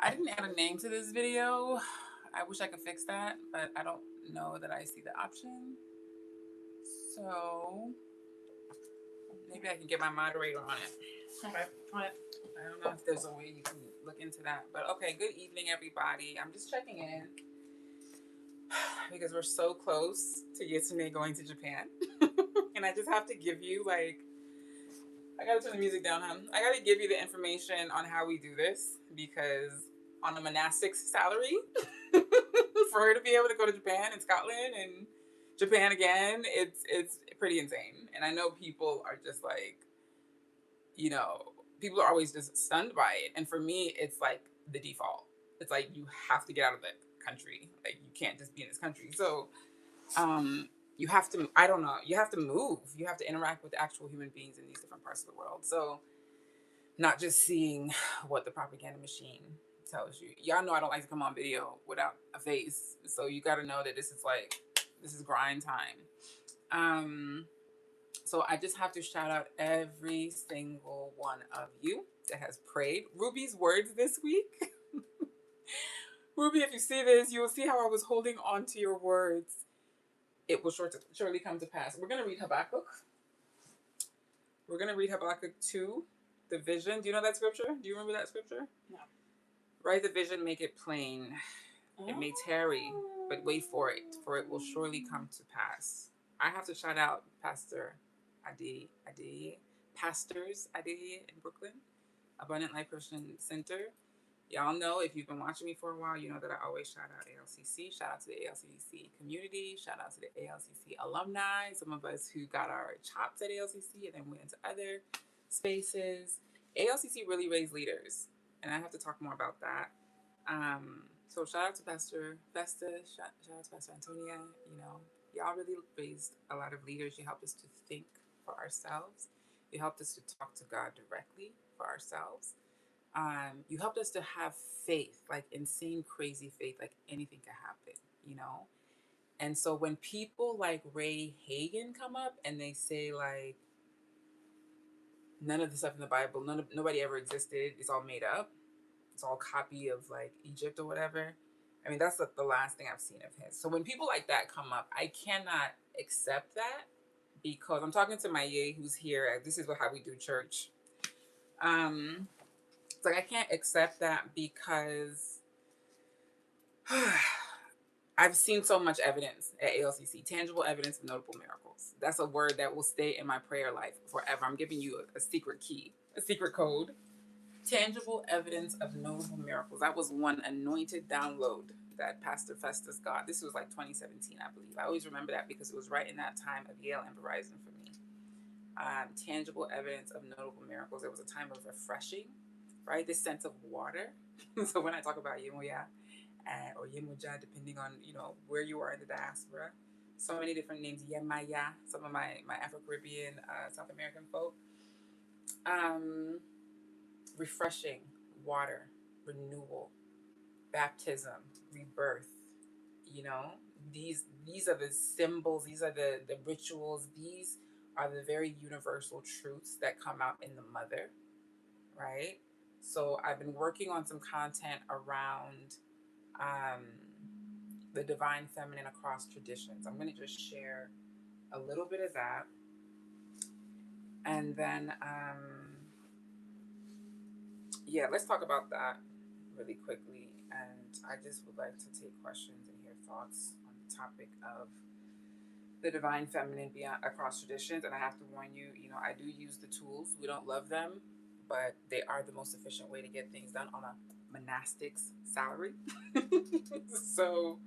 I didn't add a name to this video. I wish I could fix that, but I don't know that I see the option. So maybe I can get my moderator on it. Okay. I don't know if there's a way you can look into that. But okay, good evening, everybody. I'm just checking in because we're so close to Yatsune going to Japan. And I just have to give you, like, I gotta turn the music down, huh? I gotta give you the information on how we do this because on a monastic salary, for her to be able to go to Japan and Scotland and Japan again, it's pretty insane. And I know people are just like, you know, people are always just stunned by it. And for me, it's like the default. It's like you have to get out of the country. Like you can't just be in this country. So um, you have to, I don't know, you have to move. You have to interact with actual human beings in these different parts of the world. So not just seeing what the propaganda machine tells you. Y'all know I don't like to come on video without a face. So you got to know that this is like, this is grind time. Um, so I just have to shout out every single one of you that has prayed. Ruby's words this week. Ruby, if you see this, you will see how I was holding on to your words. It will surely come to pass. We're going to read Habakkuk. We're going to read Habakkuk 2, the vision. Do you know that scripture? Do you remember that scripture? No. Write the vision, make it plain. It may tarry, but wait for it will surely come to pass. I have to shout out Pastor Adi, Pastors Adi in Brooklyn, Abundant Life Christian Center. Y'all know, if you've been watching me for a while, you know that I always shout out ALCC. Shout out to the ALCC community. Shout out to the ALCC alumni. Some of us who got our chops at ALCC and then went into other spaces. ALCC really raised leaders, and I have to talk more about that. So shout out to Pastor Vesta. Shout out to Pastor Antonia. You know, y'all really raised a lot of leaders. You helped us to think for ourselves. You helped us to talk to God directly for ourselves. You helped us to have faith, like insane, crazy faith, like anything could happen, you know? And so when people like Ray Hagen come up and they say like, none of the stuff in the Bible, nobody ever existed, it's all made up, it's all copy of like Egypt or whatever. I mean, that's like the last thing I've seen of his. So when people like that come up, I cannot accept that because I'm talking to my Ye who's here. This is how we do church. Um, it's like I can't accept that because I've seen so much evidence at ALCC, tangible evidence of notable miracles. That's a word that will stay in my prayer life forever. I'm giving you a secret key, a secret code. Tangible evidence of notable miracles. That was one anointed download that Pastor Festus got. This was like 2017, I believe. I always remember that because it was right in that time of Yale and Verizon for me. Tangible evidence of notable miracles. It was a time of refreshing, right? This sense of water. So when I talk about Yemoya or Yemoja, depending on, you know, where you are in the diaspora, so many different names. Yemaya, some of my Afro-Caribbean, South American folk. Um, Refreshing, water, renewal, baptism, rebirth. You know, these are the symbols, these are the rituals, these are the very universal truths that come out in the mother, right? So I've been working on some content around um, the divine feminine across traditions. I'm going to just share a little bit of that, and then yeah, let's talk about that really quickly. And I just would like to take questions and hear thoughts on the topic of the divine feminine beyond across traditions. And I have to warn you, you know, I do use the tools. We don't love them, but they are the most efficient way to get things done on a monastic's salary. So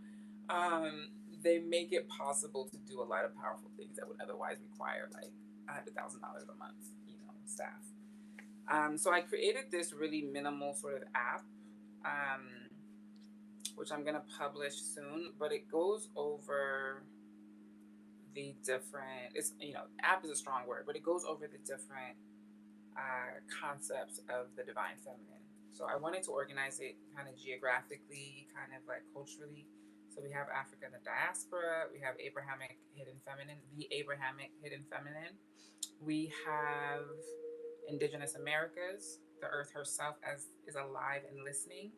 um, they make it possible to do a lot of powerful things that would otherwise require like $100,000 a month, you know, staff. So I created this really minimal sort of app, um, which I'm gonna publish soon. But it goes over the different. It's, you know, app is a strong word, but it goes over the different concepts of the divine feminine. So I wanted to organize it kind of geographically, kind of like culturally. So we have Africa in the diaspora. We have Abrahamic hidden feminine, the Abrahamic hidden feminine. We have Indigenous Americas, the earth herself as is alive and listening.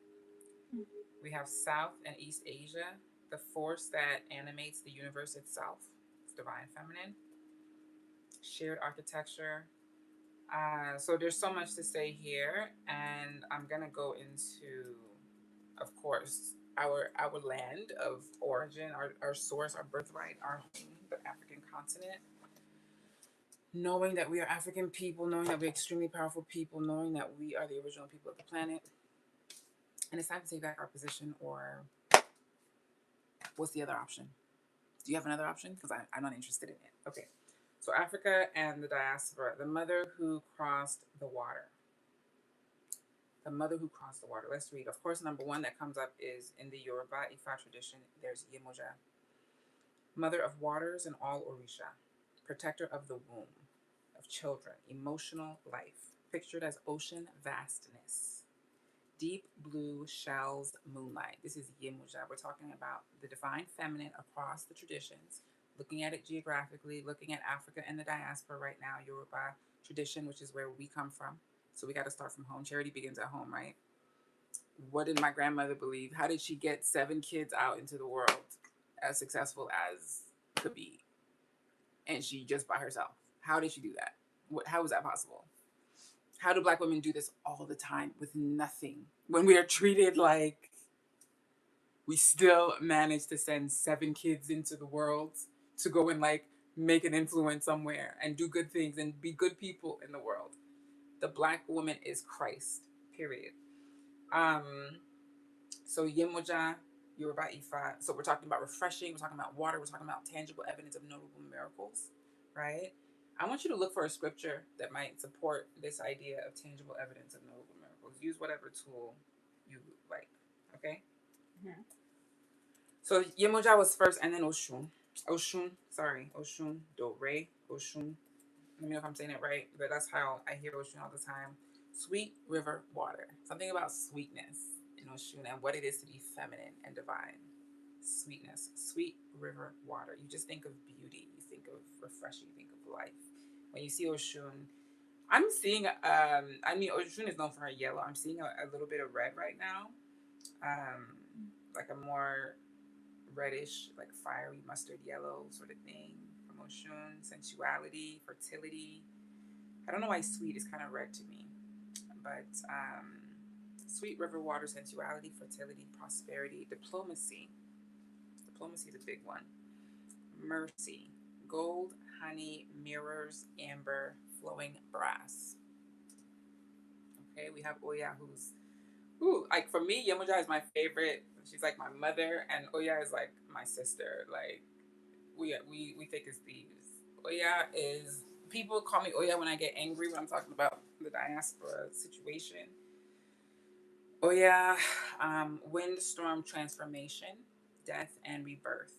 We have South and East Asia, the force that animates the universe itself. It's divine feminine. Shared architecture. So there's so much to say here, and I'm gonna go into, of course, our land of origin, our source, our birthright, our home, the African continent. Knowing that we are African people, knowing that we're extremely powerful people, knowing that we are the original people of the planet, and it's time to take back our position. Or what's the other option? Do you have another option? Because I'm not interested in it. Okay. So Africa and the diaspora, the mother who crossed the water. The mother who crossed the water. Let's read. Of course, number one that comes up is in the Yoruba Ifa tradition, there's Yemoja, mother of waters and all Orisha, protector of the womb, of children, emotional life, pictured as ocean vastness, deep blue shells, moonlight. This is Yemoja. We're talking about the divine feminine across the traditions, looking at it geographically, looking at Africa and the diaspora right now, Yoruba tradition, which is where we come from. So we got to start from home. Charity begins at home, right? What did my grandmother believe? How did she get 7 kids out into the world as successful as could be? And she just by herself. How did she do that? How was that possible? How do Black women do this all the time with nothing? When we are treated like we still manage to send 7 kids into the world to go and like make an influence somewhere and do good things and be good people in the world. The Black woman is Christ, period. Um, so Yemoja, Yoruba Ifa. So we're talking about refreshing, we're talking about water, we're talking about tangible evidence of notable miracles, right? I want you to look for a scripture that might support this idea of tangible evidence of notable miracles. Use whatever tool you like, okay? Mm-hmm. So Yemoja was first, and then Oshun. Oshun, Do Re, Oshun. Let me know if I'm saying it right, but that's how I hear Oshun all the time. Sweet river water. Something about sweetness in Oshun and what it is to be feminine and divine. Sweetness, sweet river water. You just think of beauty, you think of refreshing, you think of life. When you see Oshun, I'm seeing, Oshun is known for her yellow. I'm seeing a little bit of red right now. Like a more reddish, like fiery mustard yellow sort of thing from Oshun. Sensuality, fertility. I don't know why sweet is kind of red to me, but sweet river water, sensuality, fertility, prosperity, diplomacy. Diplomacy is a big one. Mercy, gold, honey, mirrors, amber, flowing brass. Okay, we have Oya, who's, like for me, Yemoja is my favorite. She's like my mother, and Oya is like my sister. Like we thick as thieves. Oya is, people call me Oya when I get angry when I'm talking about the diaspora situation. Oya, windstorm transformation, death and rebirth.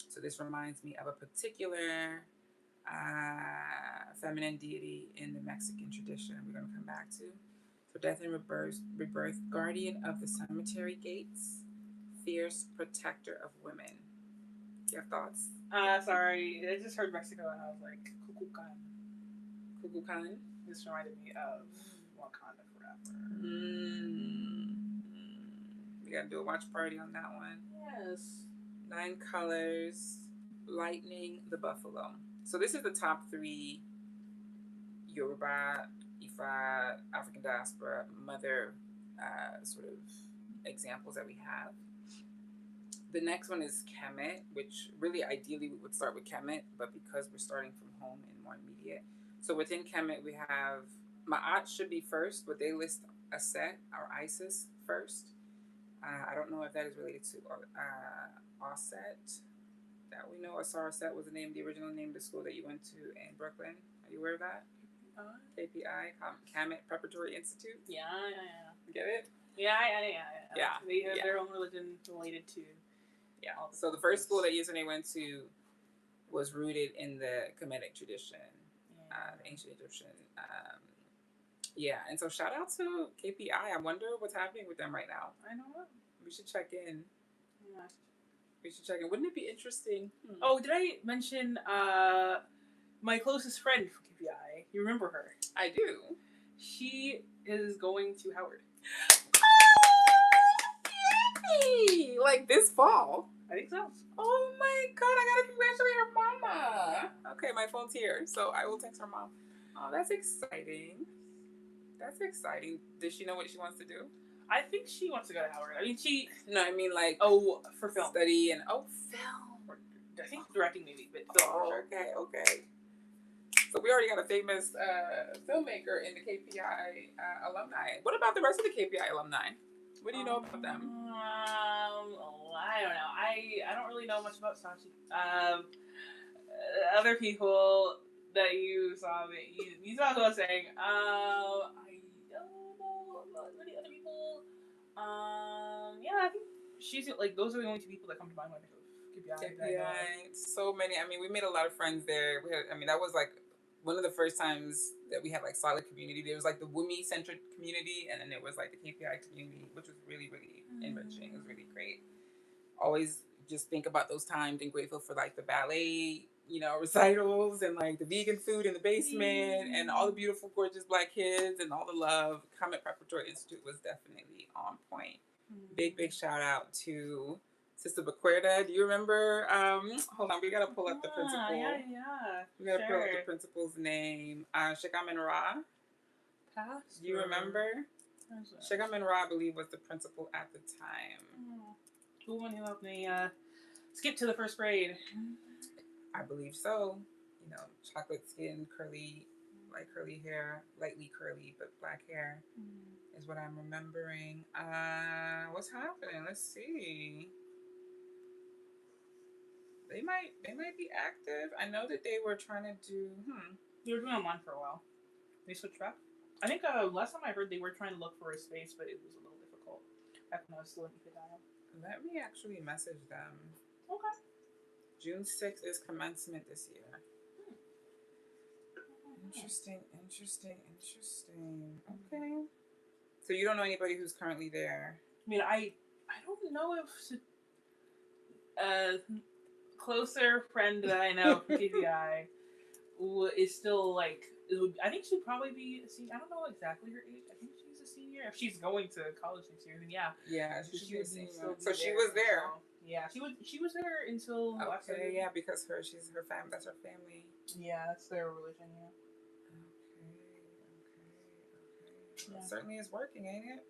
So this reminds me of a particular feminine deity in the Mexican tradition we're going to come back to. So death and rebirth, guardian of the cemetery gates, fierce protector of women. Do you have thoughts? Sorry, I just heard Mexico and I was like, Kukulkan. Kukulkan? This reminded me of Wakanda Forever. We got to do a watch party on that one. Yes. 9 colors, lightning, the buffalo. So this is the top 3 Yoruba, Ifa, African diaspora, mother sort of examples that we have. The next one is Kemet, which really ideally we would start with Kemet, but because we're starting from home and more immediate. So within Kemet we have, Ma'at should be first, but they list Aset or Isis first. I don't know if that is related to Osset. That we know Asar Set was the original name of the school that you went to in Brooklyn. Are you aware of that? KPI, Kemet Preparatory Institute. Yeah. Get it? Yeah. They have Yeah. their own religion related to. Yeah. So the first school that Yesene went to was rooted in the Kemetic tradition, the ancient Egyptian. And so shout out to KPI. I wonder what's happening with them right now. I don't know. We should check in. Yeah. We should check in. Wouldn't it be interesting? Oh, did I mention my closest friend from KPI? You remember her? I do. She is going to Howard. Really? Like this fall? I think so. Oh my god, I gotta congratulate her mama. Okay, my phone's here, so I will text her mom. Oh, that's exciting. That's exciting. Does she know what she wants to do? I think she wants to go to Howard. I mean, No, I mean like for film. study and film. I think directing maybe, but film for sure. Okay. So we already got a famous filmmaker in the KPI alumni. What about the rest of the KPI alumni? What do you know about them? I don't know. I don't really know much about Sachi. Other people that you saw me, you saw who I was saying. I don't know about any other people. Yeah, I think she's like those are the only two people that come to mind when I think of KPI. KPI, so many. I mean, we made a lot of friends there. That was like one of the first times that we had like solid community. There was like the Wumi centric community, and then there was like the KPI community, which was really, really enriching. It was really great. Always just think about those times and grateful for like the ballet, recitals and like the vegan food in the basement and all the beautiful, gorgeous Black kids and all the love. Comet Preparatory Institute was definitely on point. Big shout out to Sister Baquerda. Do you remember? Hold on, we gotta pull up the principal. Yeah. We gotta pull up the principal's name. Shagamin Ra. Do you remember? Shagamin Ra, I believe, was the principal at the time. Who one who helped me skip to the first grade? I believe so. Chocolate skin, curly hair, lightly curly, but black hair is what I'm remembering. What's happening? Let's see. They might be active. I know that they were trying to do. They were doing online for a while. They switched back. I think last time I heard they were trying to look for a space, but it was a little difficult. Back when I was still in Ipidaya. Let me actually message them. Okay. June 6th is commencement this year. Interesting. Okay. So you don't know anybody who's currently there? I mean, I don't know if a closer friend that I know from KPI is still like. I think she'd probably be a senior. I don't know exactly her age. I think she's a senior. If she's going to college next year, then yeah. Yeah, she would be so she was there. Yeah, she was there until last year. Okay, yeah, because she's her family. That's her family. Yeah, that's their religion. Yeah. Okay. It certainly is working, ain't it?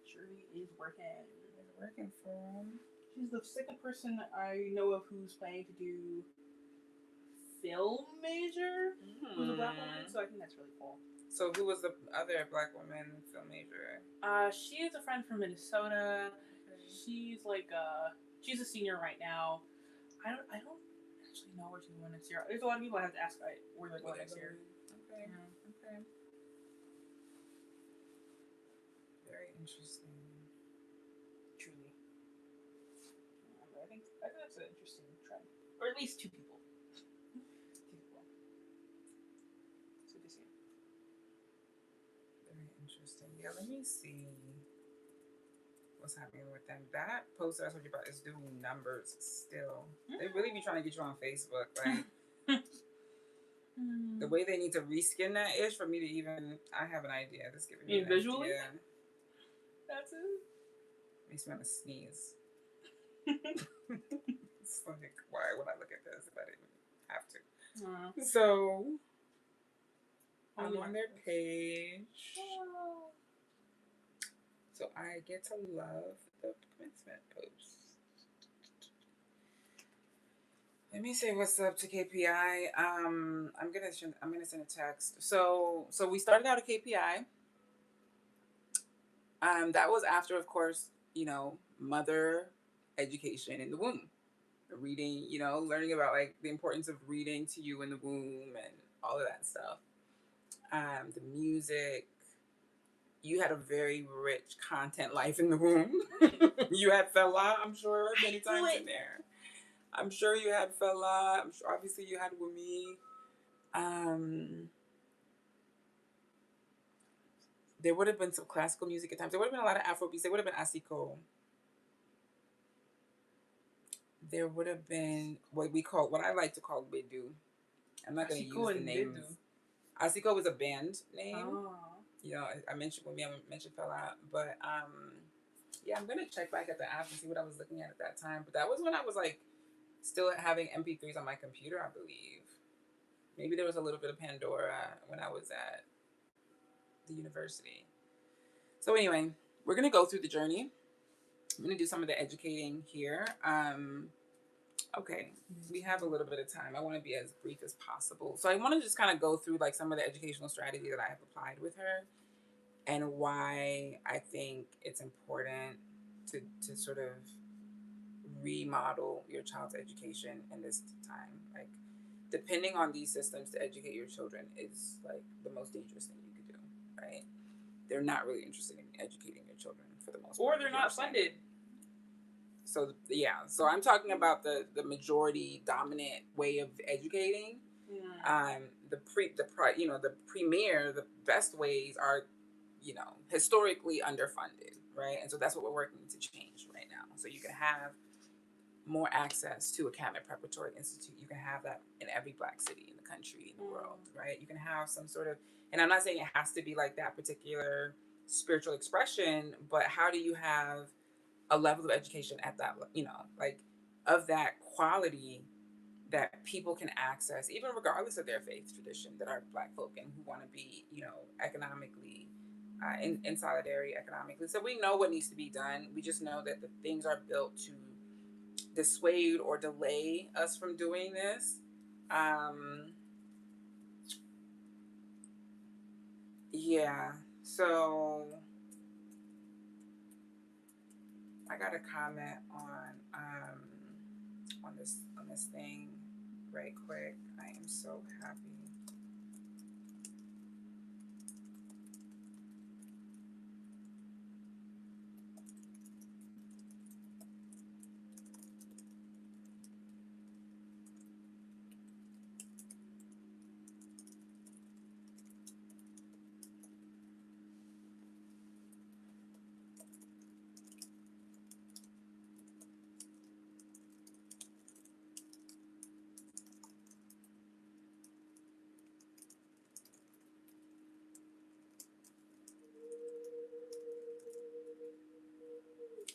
Surely is working. It's working for him. She's the second person I know of who's planning to do film major. Who's a Black woman, so I think that's really cool. So who was the other Black woman film major? She is a friend from Minnesota. Okay. She's like she's a senior right now. I don't actually know where she's going next year. There's a lot of people I have to ask where they're going next year. Okay. Yeah. Okay. Very interesting. Truly. I think that's an interesting trend. Or at least two people. Yeah, let me see what's happening with them. That post that I told you about is doing numbers still. They really be trying to get you on Facebook. Like, the way they need to reskin that is for me to even. I have an idea. This giving me visually. Idea. That's it. Makes me want to sneeze. It's like, why would I look at this if I didn't have to? So, I'm on their page. So I get to love the commencement post. Let me say what's up to KPI. I'm gonna send a text. So we started out at KPI. That was after, of course, mother education in the womb, reading, learning about like the importance of reading to you in the womb and all of that stuff. The music. You had a very rich content life in the womb. You had Fela, I'm sure, many times in there. I'm sure you had Fela. I'm sure, obviously, you had Wumi. There would have been some classical music at times. There would have been a lot of Afrobeats. There would have been Asiko. There would have been what I like to call Bedu. I'm not going to use the names. Asiko was a band name. Oh. I mentioned Wumi, I mentioned Fela, but Yeah, I'm gonna check back at the app and see what I was looking at that time. But that was when I was like still having MP3s on my computer, I believe. Maybe there was a little bit of Pandora when I was at the university. So anyway, we're gonna go through the journey. I'm gonna do some of the educating here. Okay, we have a little bit of time. I want to be as brief as possible. So I want to just kind of go through like some of the educational strategy that I have applied with her and why I think it's important to sort of remodel your child's education in this time. Like depending on these systems to educate your children is like the most dangerous thing you could do, right? They're not really interested in educating your children for the most part. Or they're not funded. So yeah, so I'm talking about the majority dominant way of educating. The premier, the best ways are, historically underfunded, right? And so that's what we're working to change right now. So you can have more access to a cabinet preparatory institute. You can have that in every Black city in the country, in the world, right? You can have some sort of, and I'm not saying it has to be like that particular spiritual expression, but how do you have a level of education at that, like of that quality that people can access, even regardless of their faith tradition, that are Black folk and who want to be, economically in solidarity economically. So we know what needs to be done. We just know that the things are built to dissuade or delay us from doing this. Yeah. So I got a comment on this thing right quick. I am so happy.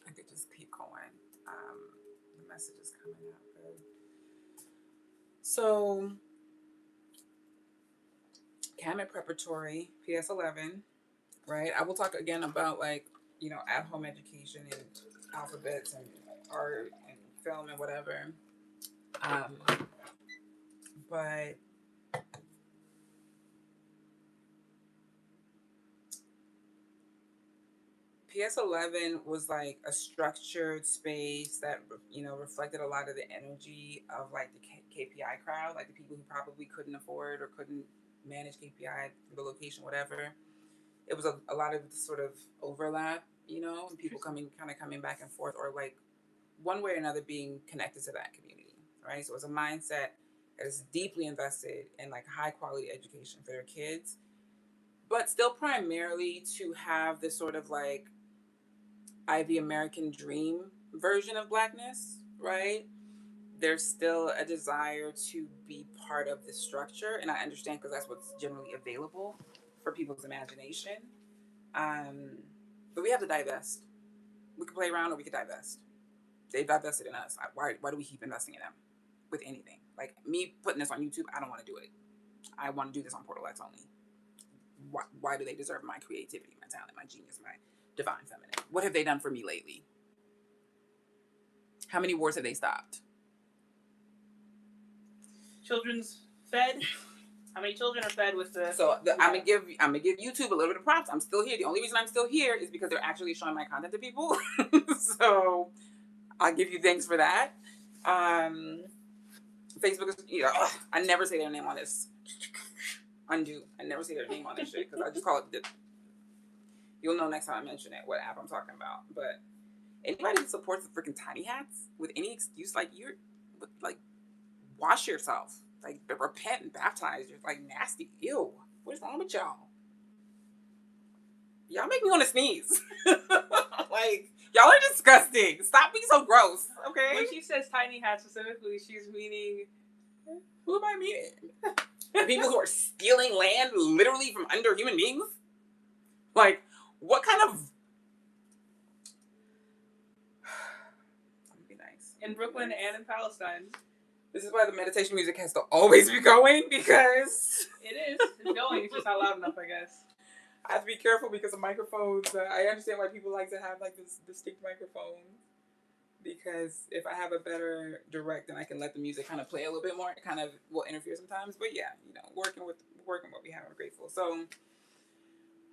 I could just keep going. The message is coming up good. So, cabinet preparatory, PS11, right? I will talk again about like, at-home education and alphabets and art and film and whatever. But PS11 was like a structured space that, reflected a lot of the energy of like the KPI crowd, like the people who probably couldn't afford or couldn't manage KPI, the location, whatever. It was a lot of sort of overlap, and people coming back and forth, or like one way or another being connected to that community, right? So it was a mindset that is deeply invested in like high quality education for their kids, but still primarily to have this sort of like the American dream version of Blackness, right? There's still a desire to be part of the structure, and I understand because that's what's generally available for people's imagination. But we have to divest. We could play around or we could divest. They've divested in us. Why do we keep investing in them with anything? Like me putting this on YouTube, I don't want to do it. I want to do this on Portal X only. Why do they deserve my creativity, my talent, my genius, my divine feminine? What have they done for me lately? How many wars have they stopped? Children's fed. How many children are fed with the? So I'm gonna give YouTube a little bit of props. I'm still here. The only reason I'm still here is because they're actually showing my content to people. So I'll give you thanks for that. Facebook is, I never say their name on this. Undo. I never say their name on this shit because I just call it. You'll know next time I mention it what app I'm talking about. But anybody who supports the freaking tiny hats with any excuse, like wash yourself, like repent and baptize. You're like nasty. Ew. What is wrong with y'all? Y'all make me want to sneeze. Like y'all are disgusting. Stop being so gross. Okay. When she says tiny hat specifically, she's meaning. Who am I meaning? The people who are stealing land literally from under human beings? Like, what kind of... in Brooklyn and in Palestine. This is why the meditation music has to always be going, because it is. It's going. It's just not loud enough, I guess. I have to be careful because of microphones. I understand why people like to have like this distinct microphone, because if I have a better direct, then I can let the music kind of play a little bit more. It kind of will interfere sometimes, but yeah, working what we have, I'm grateful. So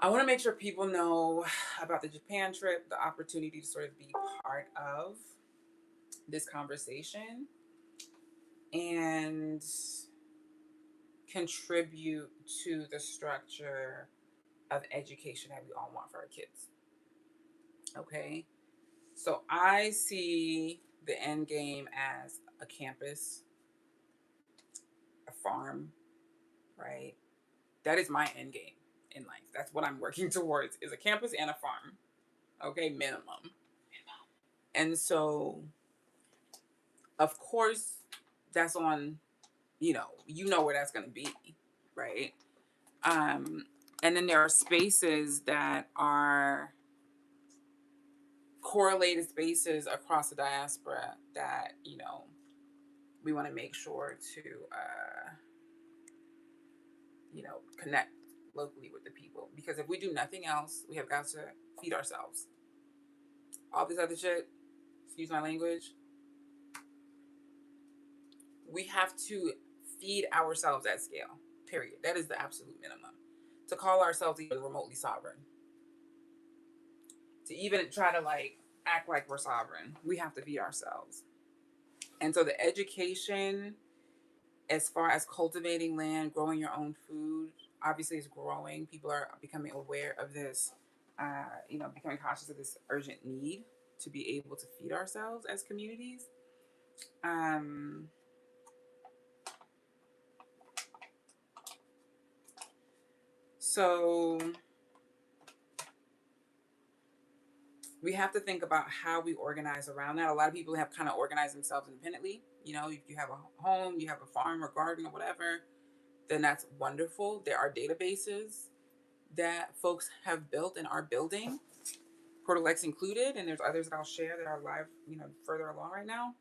I want to make sure people know about the Japan trip, the opportunity to sort of be part of this conversation and contribute to the structure of education that we all want for our kids. Okay? So I see the end game as a campus, a farm, right? That is my end game in life. That's what I'm working towards, is a campus and a farm. Okay, minimum. And so, of course, that's on, where that's going to be, right? And then there are spaces that are correlated spaces across the diaspora that, we want to make sure to, connect locally with the people. Because if we do nothing else, we have got to feed ourselves. All this other shit, excuse my language, we have to feed ourselves at scale, period. That is the absolute minimum. To call ourselves even remotely sovereign, to even try to act like we're sovereign, we have to feed ourselves. And so the education, as far as cultivating land, growing your own food, obviously is growing. People are becoming aware of this, becoming conscious of this urgent need to be able to feed ourselves as communities. So we have to think about how we organize around that. A lot of people have kind of organized themselves independently. If you have a home, you have a farm or garden or whatever, then that's wonderful. There are databases that folks have built and are building, Portal X included, and there's others that I'll share that are live, further along right now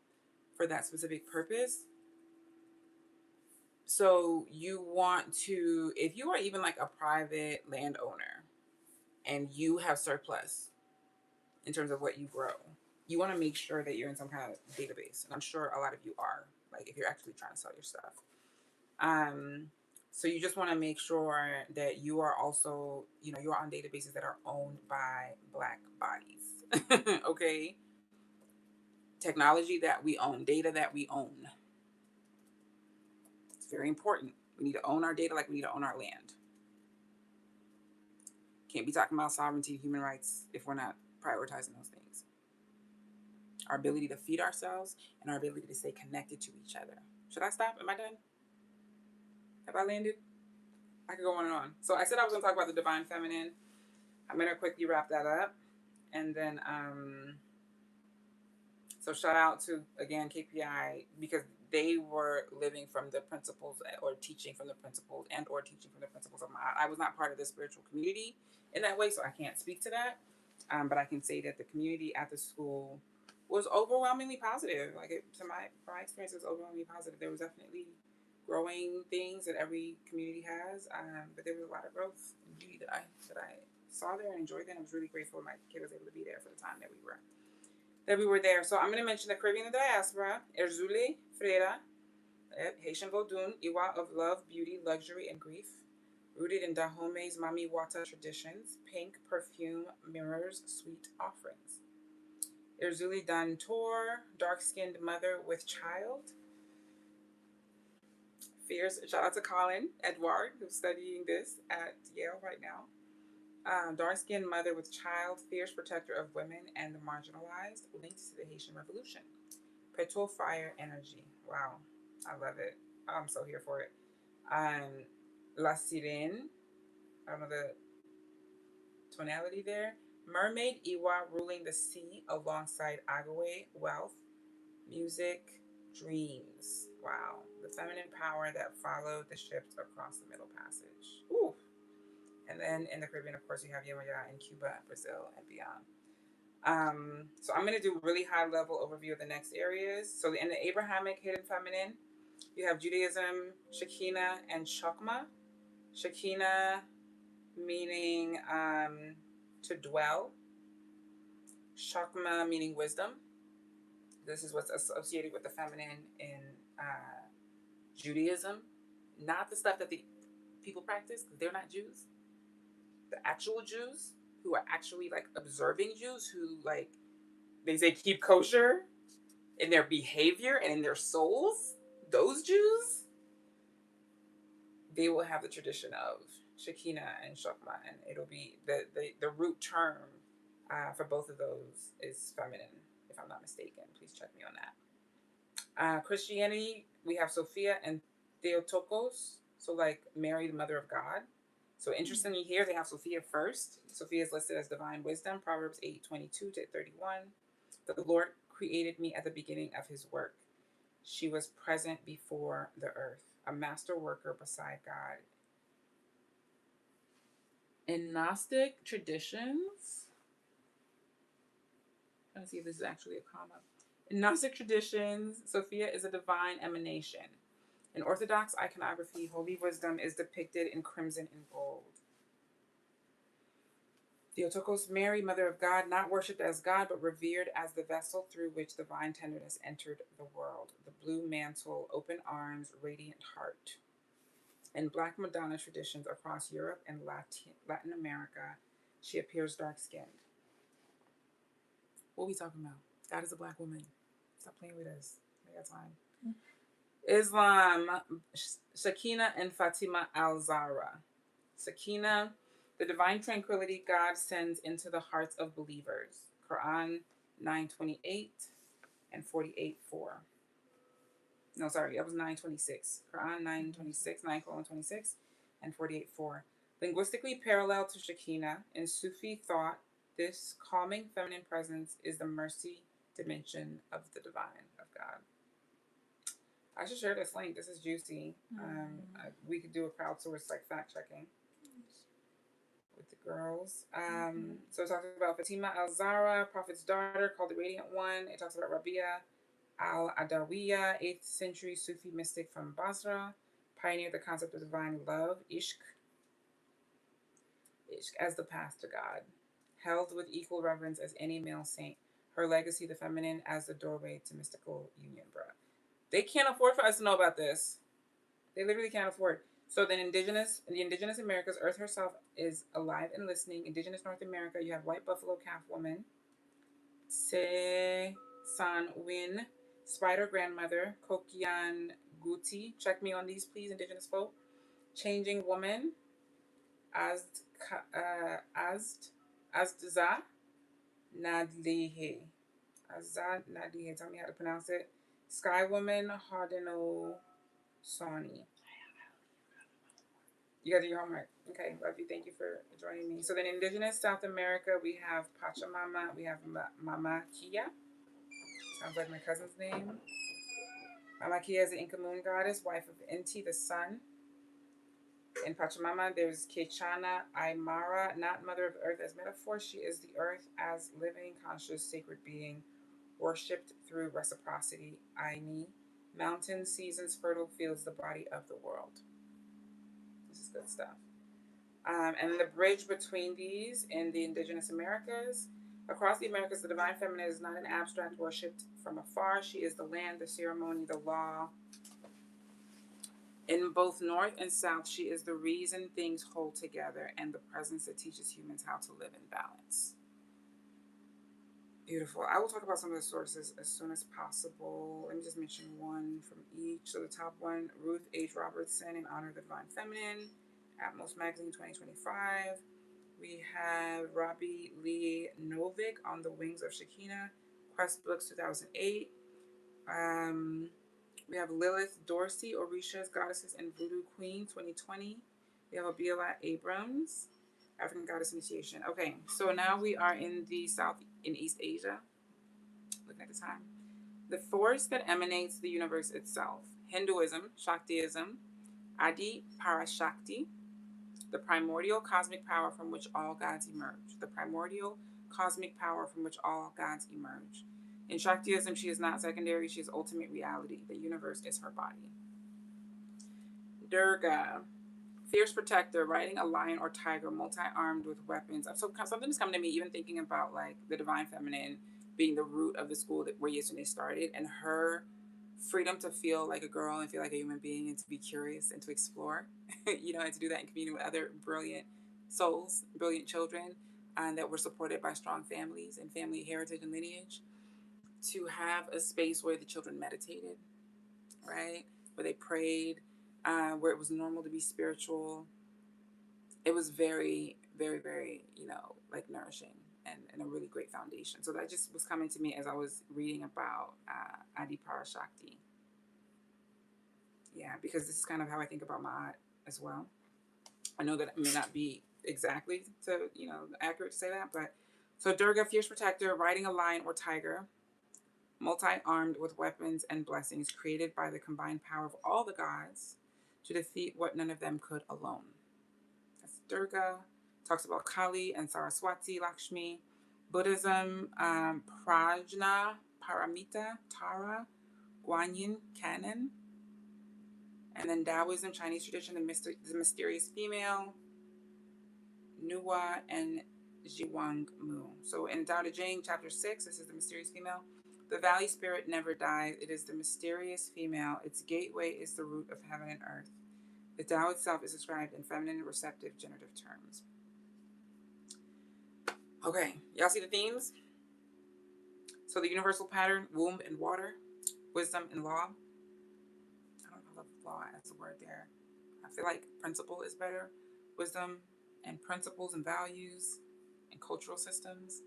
for that specific purpose. So you want to, if you are even like a private landowner and you have surplus in terms of what you grow, you want to make sure that you're in some kind of database. And I'm sure a lot of you are, like if you're actually trying to sell your stuff. So you just want to make sure that you are also, you're on databases that are owned by Black bodies. Okay? Technology that we own, data that we own. It's very important. We need to own our data like we need to own our land. Can't be talking about sovereignty and human rights if we're not prioritizing those things. Our ability to feed ourselves and our ability to stay connected to each other. Should I stop? Am I done? Have I landed? I could go on and on. So I said I was going to talk about the divine feminine. I'm going to quickly wrap that up. And then, so shout out to, again, KPI, because they were living from the principles or teaching from the principles of my, I was not part of the spiritual community in that way, so I can't speak to that. But I can say that the community at the school was overwhelmingly positive. From my experience, it was overwhelmingly positive. There was definitely growing things that every community has, but there was a lot of growth and beauty that I saw there and enjoyed there. And I was really grateful my kid was able to be there for the time that we were there. So I'm going to mention the Caribbean diaspora. Erzuli Freira, Haitian Vodun, Iwa of love, beauty, luxury, and grief. Rooted in Dahome's Mami Wata traditions, pink perfume mirrors sweet offerings. Erzuli Dantor, dark-skinned mother with child. Fierce, shout out to Colin Edward, who's studying this at Yale right now. Dark-skinned mother with child, fierce protector of women and the marginalized, linked to the Haitian Revolution. Petrol fire energy. Wow, I love it. I'm so here for it. La Sirene, I don't know the tonality there. Mermaid Iwa ruling the sea alongside Agawe, wealth, music, dreams. Wow, the feminine power that followed the ships across the Middle Passage. Ooh. And then in the Caribbean, of course, you have Yamaya in Cuba, Brazil, and beyond. So I'm going to do a really high level overview of the next areas. So in the Abrahamic hidden feminine, you have Judaism, Shekinah, and Chokmah. Shekinah meaning to dwell. Chokmah meaning wisdom. This is what's associated with the feminine in Judaism. Not the stuff that the people practice, because they're not Jews. The actual Jews who are actually like observing Jews who like they say keep kosher in their behavior and in their souls, those Jews, they will have the tradition of Shekinah and Shokmah, and it'll be the root term for both of those is feminine, if I'm not mistaken. Please check me on that. Christianity, we have Sophia and Theotokos, so like Mary, the Mother of God. So interestingly, here they have Sophia first. Sophia is listed as divine wisdom, Proverbs 8:22-31. The Lord created me at the beginning of his work. She was present before the earth, a master worker beside God. In Gnostic traditions, I'm trying to see if this is actually a comma. In Gnostic traditions, Sophia is a divine emanation. In Orthodox iconography, holy wisdom is depicted in crimson and gold. Theotokos, Mary, Mother of God, not worshipped as God, but revered as the vessel through which divine tenderness entered the world. The blue mantle, open arms, radiant heart. In Black Madonna traditions across Europe and Latin America, she appears dark-skinned. What are we talking about? God is a black woman. Stop playing with us. We got time. Islam, Sakina and Fatima al-Zahra. Sakina, the divine tranquility God sends into the hearts of believers. Quran 9:28 and 48:4. No, sorry, that was 9:26. Quran 9:26, 9:26, and 48:4. Linguistically parallel to Shekinah, in Sufi thought, this calming feminine presence is the mercy dimension of the divine, of God. I should share this link. This is juicy. We could do a crowdsource like fact checking with the girls. So it talks about Fatima al-Zahra, Prophet's daughter, called the Radiant One. It talks about Rabia al-Adawiya, 8th century Sufi mystic from Basra, pioneered the concept of divine love, ishq as the path to God, held with equal reverence as any male saint. Her legacy, the feminine, as the doorway to mystical union, bruh. They can't afford for us to know about this. They literally can't afford. So then the indigenous Americas, Earth herself is alive and listening. Indigenous North America, you have White Buffalo Calf Woman, Se San Win, Spider Grandmother, Kokian Guti. Check me on these, please, Indigenous folk. Changing Woman, Azdza Nadlihe. Azad Nadlihe, tell me how to pronounce it. Sky Woman, Hardeno Sani. You got to do your homework. Okay, love you. Thank you for joining me. So then indigenous South America, we have Pachamama, we have Mama Kia. Sounds like my cousin's name. Mama Kia is the Inca moon goddess, wife of Inti, the sun. In Pachamama, there's Quechana Aymara, not mother of earth as metaphor. She is the earth as living, conscious, sacred being, worshipped through reciprocity. Aini, mountains, seasons, fertile fields, the body of the world. This is good stuff. And the bridge between these in the indigenous Americas. Across the Americas, the divine feminine is not an abstract worshipped from afar. She is the land, the ceremony, the law. In both North and South, she is the reason things hold together and the presence that teaches humans how to live in balance. Beautiful. I will talk about some of the sources as soon as possible. Let me just mention one from each. So the top one, Ruth H. Robertson in honor of the divine feminine. Atmos Magazine 2025. We have Robbie Lee Novick on the Wings of Shekinah, Quest Books 2008. We have Lilith Dorsey, Orisha's Goddesses and Voodoo Queen 2020. We have Abila Abrams, African Goddess Initiation. Okay, so now we are in the South in East Asia. Looking at the time. The force that emanates the universe itself. Hinduism, Shaktiism, Adi Parashakti, the primordial cosmic power from which all gods emerge. The primordial cosmic power from which all gods emerge. In Shaktiism, she is not secondary, she is ultimate reality. The universe is her body. Durga, fierce protector, riding a lion or tiger, multi-armed with weapons. So something's coming to me, even thinking about like the divine feminine being the root of the school that where Yesune started, and her freedom to feel like a girl and feel like a human being and to be curious and to explore, and to do that in community with other brilliant souls, brilliant children, and that were supported by strong families and family heritage and lineage. To have a space where the children meditated, right? Where they prayed, where it was normal to be spiritual. It was very, very, very, like nourishing and a really great foundation. So that just was coming to me as I was reading about Adi Parashakti. Yeah, because this is kind of how I think about Ma'at as well. I know that it may not be exactly accurate to say that, but so Durga, fierce protector, riding a lion or tiger, multi-armed with weapons and blessings, created by the combined power of all the gods to defeat what none of them could alone. That's Durga. Talks about Kali and Saraswati, Lakshmi. Buddhism, Prajna, Paramita, Tara, Guanyin, Canon. And then Taoism, Chinese tradition, the mysterious female, Nuwa, and Jiwang Mu. So in Tao Te Ching, chapter 6, this is the mysterious female. The valley spirit never dies. It is the mysterious female. Its gateway is the root of heaven and earth. The Tao itself is described in feminine, receptive, generative terms. Okay, y'all see the themes? So the universal pattern, womb and water, wisdom and law. I don't know if law as the word there. I feel like principle is better. Wisdom and principles and values and cultural systems.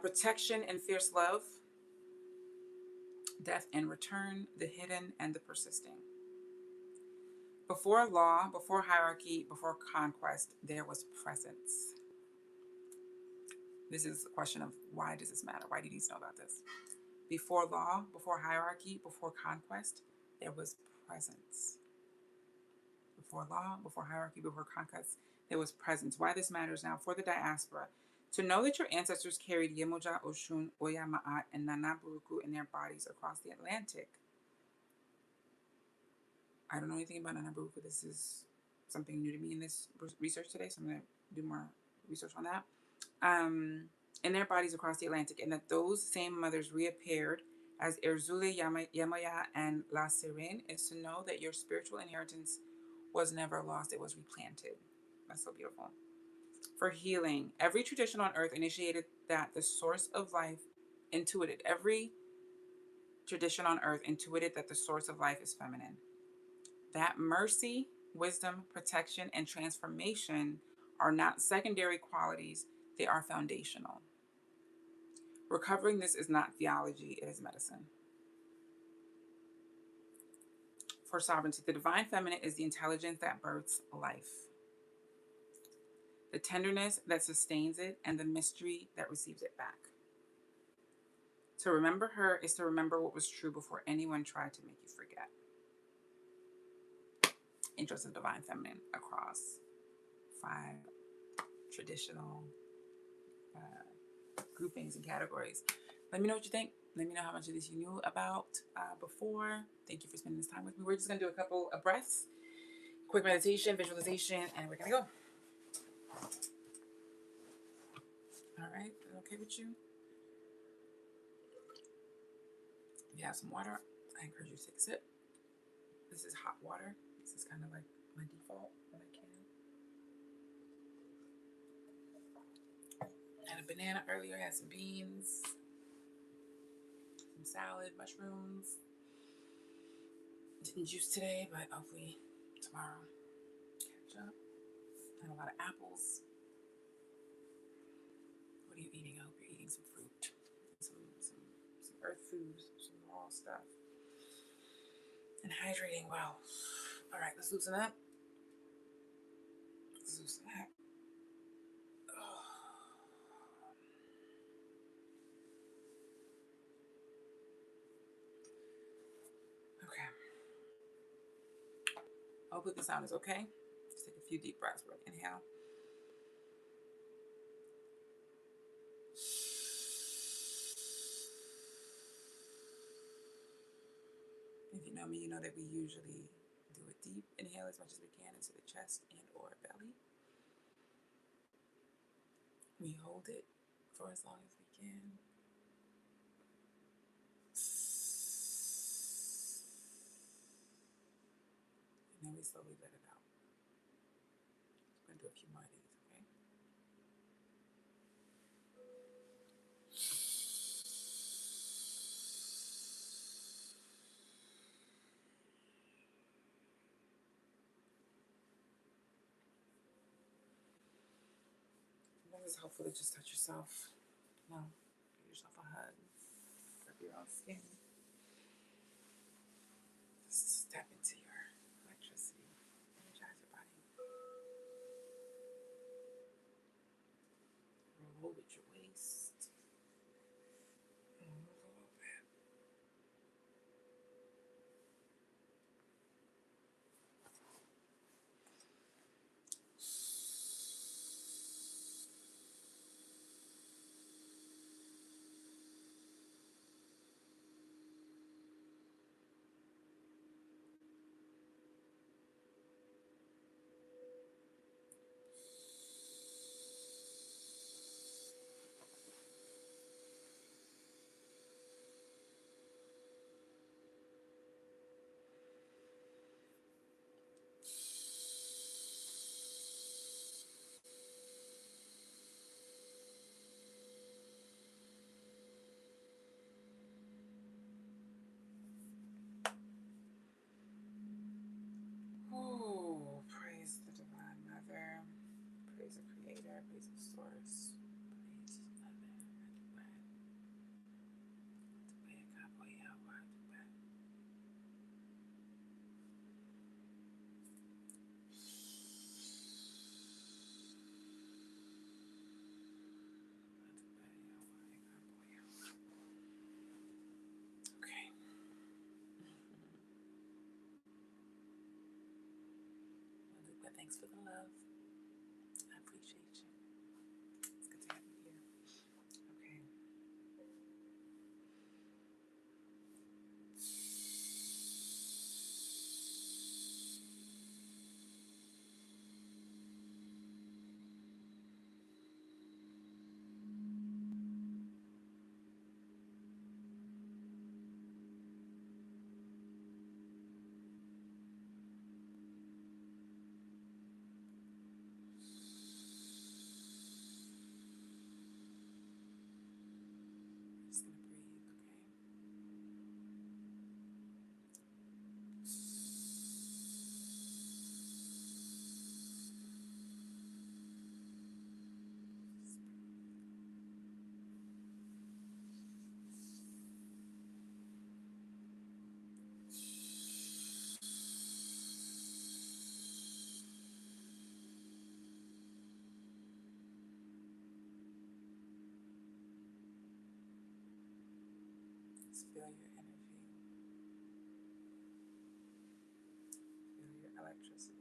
Protection and fierce love. Death and return, the hidden and the persisting. Before law, before hierarchy, before conquest, there was presence. This is a question of why does this matter? Why do you need to know about this? Before law, before hierarchy, before conquest, there was presence. Before law, before hierarchy, before conquest, there was presence. Why this matters now for the diaspora. To know that your ancestors carried Yemoja, Oshun, Oya Ma'at, and Nana Buruku in their bodies across the Atlantic. I don't know anything about Nana Buruku. This is something new to me in this research today, so I'm going to do more research on that. In their bodies across the Atlantic, and that those same mothers reappeared as Erzule, Yamaya, and La Sirene is to know that your spiritual inheritance was never lost, it was replanted. That's so beautiful. For healing, every tradition on earth initiated that the source of life intuited. Every tradition on earth intuited that the source of life is feminine. That mercy, wisdom, protection, and transformation are not secondary qualities, they are foundational. Recovering this is not theology, it is medicine. For sovereignty, the divine feminine is the intelligence that births life, the tenderness that sustains it, and the mystery that receives it back. To remember her is to remember what was true before anyone tried to make you forget. Interest of divine feminine across 5 traditional groupings and categories. Let me know what you think. Let me know how much of this you knew about before. Thank you for spending this time with me. We're just going to do a couple of breaths, quick meditation, visualization, and we're going to go. All right. Is that okay with you? If you have some water, I encourage you to take a sip. This is hot water. This is kind of like my default when I can. Had a banana earlier, had some beans, some salad, mushrooms. Didn't juice today, but hopefully tomorrow catch up. Had a lot of apples. What are you eating? I hope you're eating some fruit, some earth foods, some raw stuff, and hydrating well. All right, let's loosen up. Let's loosen up. Okay. Hopefully the sound is okay. Just take a few deep breaths. Inhale. If you know me, you know that we usually do a deep inhale as much as we can into the chest and or belly. We hold it for as long as we can. And then we slowly let it out. We're going to do a few more of these, okay? And then it's helpful to just touch yourself. No, give yourself a hug. Rub your own skin. Just step into your electricity. Energize your body. Roll with your waist. Move a little bit. Oh, praise the Divine Mother. Praise the Creator. Praise the Source. Praise Mother. Okay. But thanks for the love. I appreciate you. It's good to have you here. Okay. I'm just gonna breathe, okay? Just feel your energy. Feel your electricity.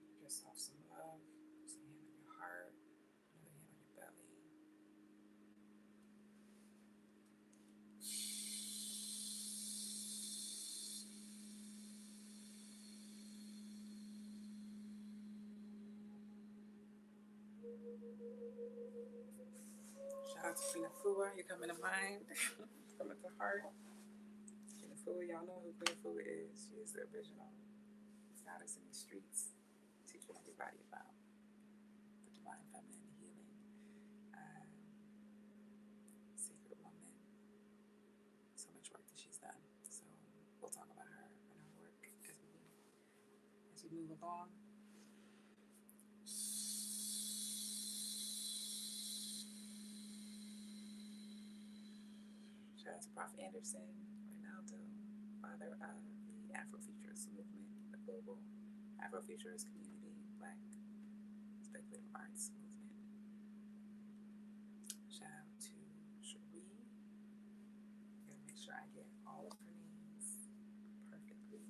Give yourself some love. Put some hand on your heart. Another hand on your belly. Shout out to Queen Afua. You're coming to mind. Coming to heart. Queen Afua, y'all know who Queen Afua is. She is the original goddess in these streets. teach everybody about the divine feminine healing, um, sacred woman. So much work that she's done. So we'll talk about her and her work as we move along. Shout out to Prof. Anderson, Ronaldo, father of the Afrofuturist movement, the global Afrofuturist community, Black speculative arts movement. Shout out to Cherie. I'm gonna make sure I get all of her names perfectly.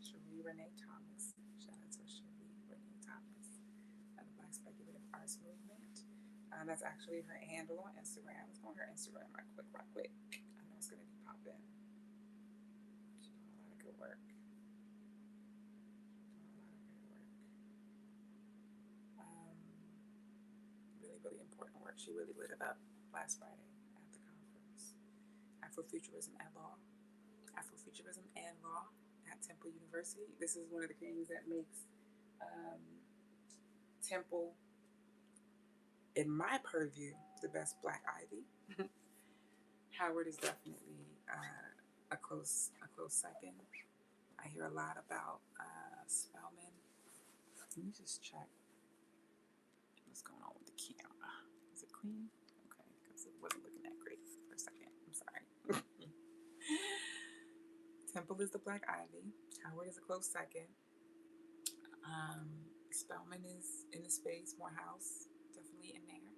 Cherie Renee Thomas. Shout out to Cherie Renee Thomas of the Black speculative arts movement. That's actually her handle on Instagram. Let's go on her Instagram right quick, right quick. I know it's gonna be popping. She's doing a lot of good work. Really, really important work. She really lit it up last Friday at the conference. Afrofuturism and Law. Afrofuturism and Law at Temple University. This is one of the things that makes Temple, in my purview, the best Black Ivy. Howard is definitely a close second. I hear a lot about Spelman. Let me just check what's going on with the camera. Is it clean? Okay, because it wasn't looking that great for a second. I'm sorry. Temple is the Black Ivy. Howard is a close second. Spelman is in the space. Morehouse, definitely in there.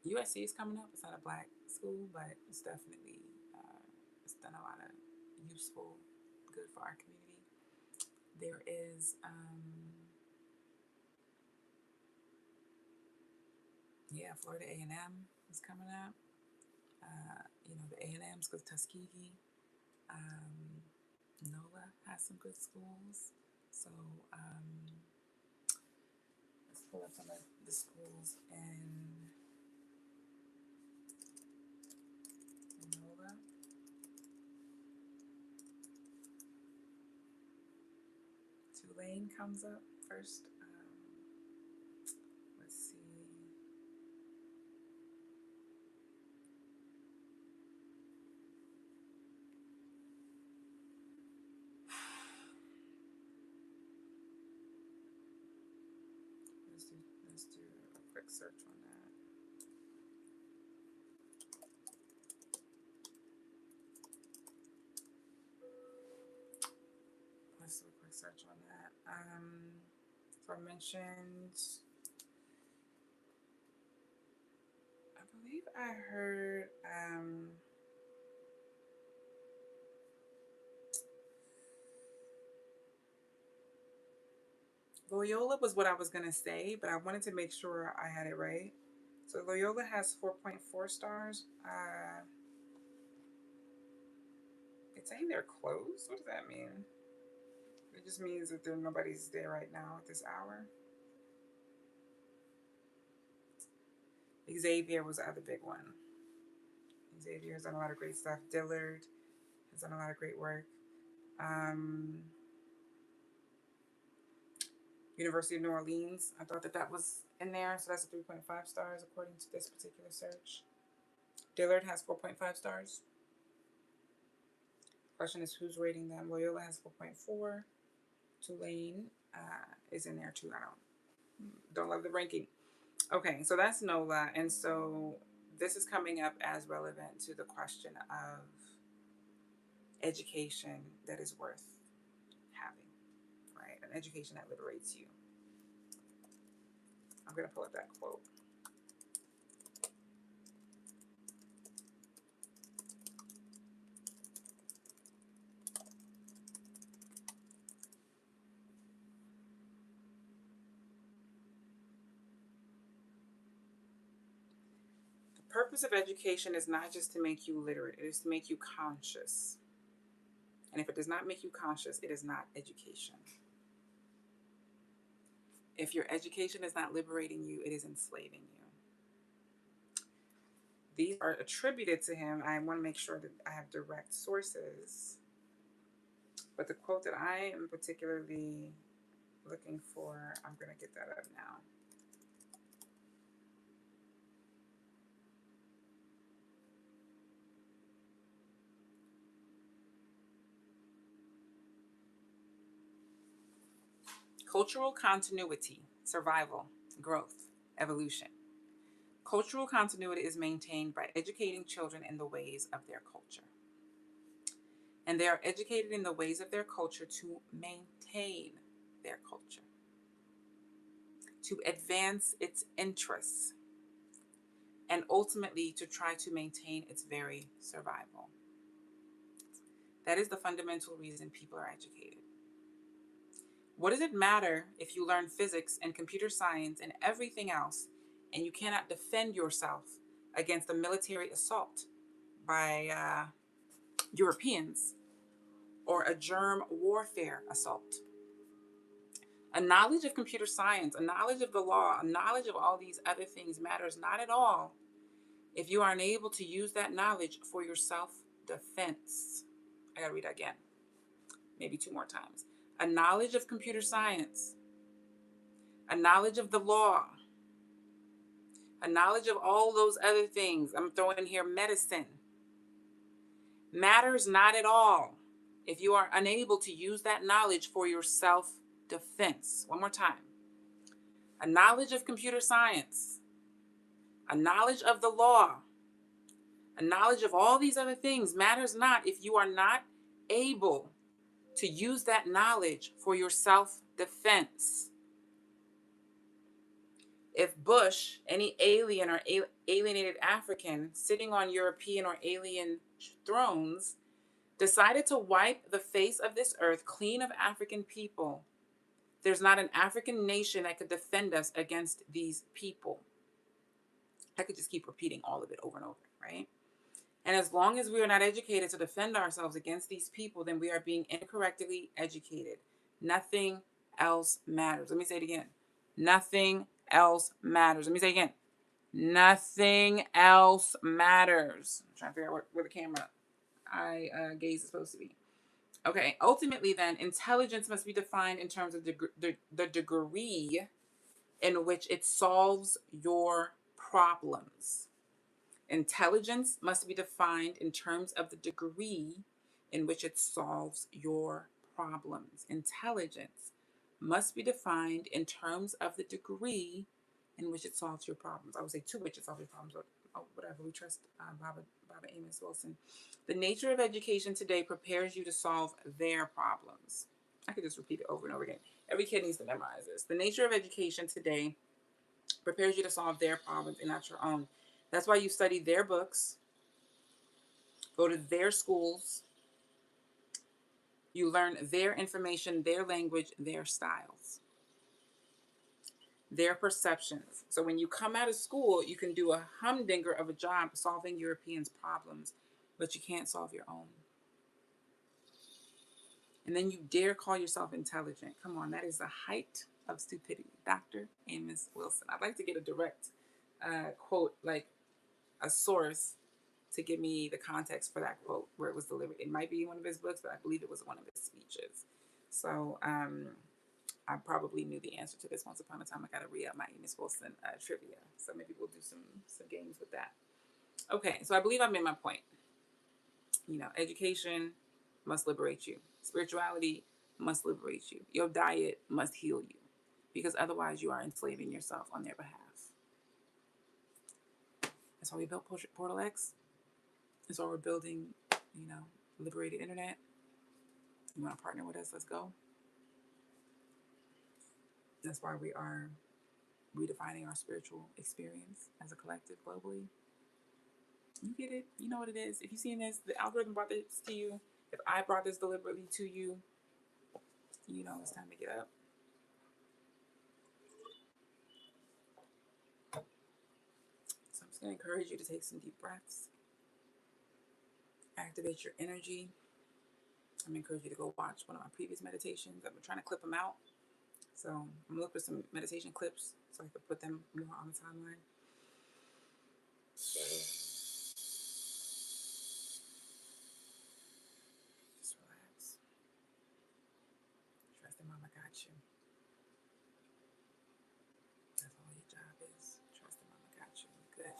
USC is coming up. It's not a Black school, but it's definitely it's done a lot of useful good for our community. There is Florida A&M is coming up. The A&M's good. Tuskegee. NOLA has some good schools. So let's pull up some of the schools in NOLA. Tulane comes up first. Let's see. Let's do a quick search on that. Let's do a quick search on that. So I mentioned, I believe I heard Loyola was what I was gonna say, but I wanted to make sure I had it right. So Loyola has 4.4 stars. It's saying they're closed. What does that mean? It just means that nobody's there right now at this hour. Xavier was the other big one. Xavier has done a lot of great stuff. Dillard has done a lot of great work. University of New Orleans, I thought that was in there, so that's a 3.5 stars according to this particular search. Dillard has 4.5 stars. Question is who's rating them? Loyola has 4.4. Tulane is in there too. I don't love the ranking. Okay, so that's NOLA, and so this is coming up as relevant to the question of education that is worth having, right? An education that liberates you. I'm going to pull up that quote. The purpose of education is not just to make you literate, it is to make you conscious. And if it does not make you conscious, it is not education. If your education is not liberating you, it is enslaving you. These are attributed to him. I want to make sure that I have direct sources. But the quote that I am particularly looking for, I'm going to get that up now. Cultural continuity, survival, growth, evolution. Cultural continuity is maintained by educating children in the ways of their culture. And they are educated in the ways of their culture to maintain their culture, to advance its interests, and ultimately to try to maintain its very survival. That is the fundamental reason people are educated. What does it matter if you learn physics and computer science and everything else, and you cannot defend yourself against a military assault by Europeans or a germ warfare assault? A knowledge of computer science, a knowledge of the law, a knowledge of all these other things matters not at all if you are unable to use that knowledge for your self-defense. I gotta read that again, maybe 2 more times. A knowledge of computer science, a knowledge of the law, a knowledge of all those other things. I'm throwing in here medicine. Matters not at all if you are unable to use that knowledge for your self-defense. One more time. A knowledge of computer science, a knowledge of the law, a knowledge of all these other things matters not if you are not able to use that knowledge for your self-defense. If Bush, any alien or alienated African sitting on European or alien thrones, decided to wipe the face of this earth clean of African people, there's not an African nation that could defend us against these people. I could just keep repeating all of it over and over, right? And as long as we are not educated to defend ourselves against these people, then we are being incorrectly educated. Nothing else matters. Let me say it again. Nothing else matters. Let me say it again. Nothing else matters. I'm trying to figure out where the camera gaze is supposed to be. Okay, ultimately then, intelligence must be defined in terms of the degree in which it solves your problems. Intelligence must be defined in terms of the degree in which it solves your problems. Intelligence must be defined in terms of the degree in which it solves your problems. I would say to which it solves your problems, or whatever. We trust Baba Amos Wilson. The nature of education today prepares you to solve their problems. I could just repeat it over and over again. Every kid needs to memorize this. The nature of education today prepares you to solve their problems and not your own. That's why you study their books, go to their schools, you learn their information, their language, their styles, their perceptions. So when you come out of school, you can do a humdinger of a job solving Europeans' problems, but you can't solve your own. And then you dare call yourself intelligent. Come on, that is the height of stupidity. Dr. Amos Wilson. I'd like to get a direct quote, like a source to give me the context for that quote, where it was delivered. It might be one of his books, but I believe it was one of his speeches. So I probably knew the answer to this once upon a time. I got to re-up my Amos Wilson trivia. So maybe we'll do some games with that. Okay, so I believe I made my point. You know, education must liberate you. Spirituality must liberate you. Your diet must heal you, because otherwise you are enslaving yourself on their behalf. That's why we built Portal X. That's why we're building, you know, liberated internet. You want to partner with us? Let's go. That's why we are redefining our spiritual experience as a collective globally. You get it. You know what it is. If you've seen this, the algorithm brought this to you. If I brought this deliberately to you, you know it's time to get up. So I'm just going to encourage you to take some deep breaths. Activate your energy. I'm going to encourage you to go watch one of my previous meditations. I've been trying to clip them out. So I'm going to look for some meditation clips so I can put them more on the timeline. So just relax. got you. That's all your job is. Trust him, Mama got you. Good.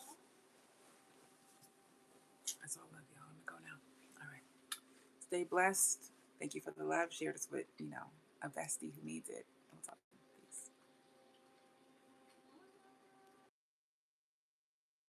That's all. Love y'all. I'm gonna go now. All right. Stay blessed. Thank you for the love. Share this with a bestie who needs it.